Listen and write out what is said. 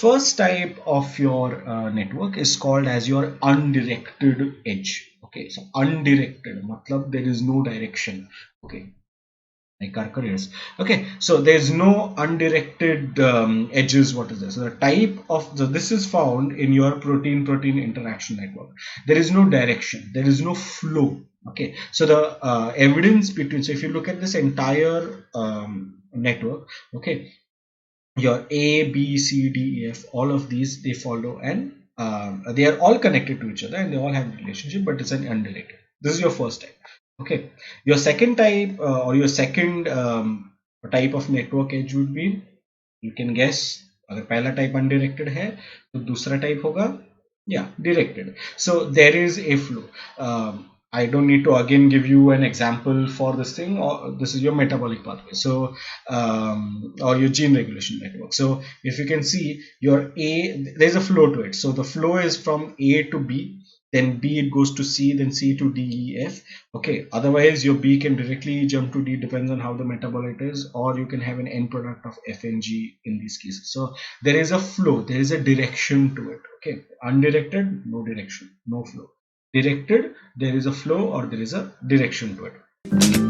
first type of your network is called as your undirected edge. Okay, so undirected matlab there is no direction. Okay, like our careers. Okay, so there's no undirected edges. What is this? So the type of this is found in your protein interaction network. There is no direction, there is no flow. Okay, so the evidence between, so if you look at this entire network, okay, your A, B, C, D, E, F, all of these, they follow, and they are all connected to each other and they all have a relationship, but it's an undirected. This is your first type. Okay, your second type or your second type of network edge would be, you can guess, अगर पहला type undirected है तो दूसरा type होगा directed. So there is a flow. I don't need to again give you an example for this thing, or this is your metabolic pathway. So or your gene regulation network. So if you can see your A, there's a flow to it. So the flow is from A to B, then B it goes to C, then C to D, E, F. Okay, otherwise your B can directly jump to D, depends on how the metabolite is, or you can have an end product of F and G in these cases. So there is a flow, there is a direction to it. Okay, undirected, no direction, no flow. Directed, there is a flow or there is a direction to it.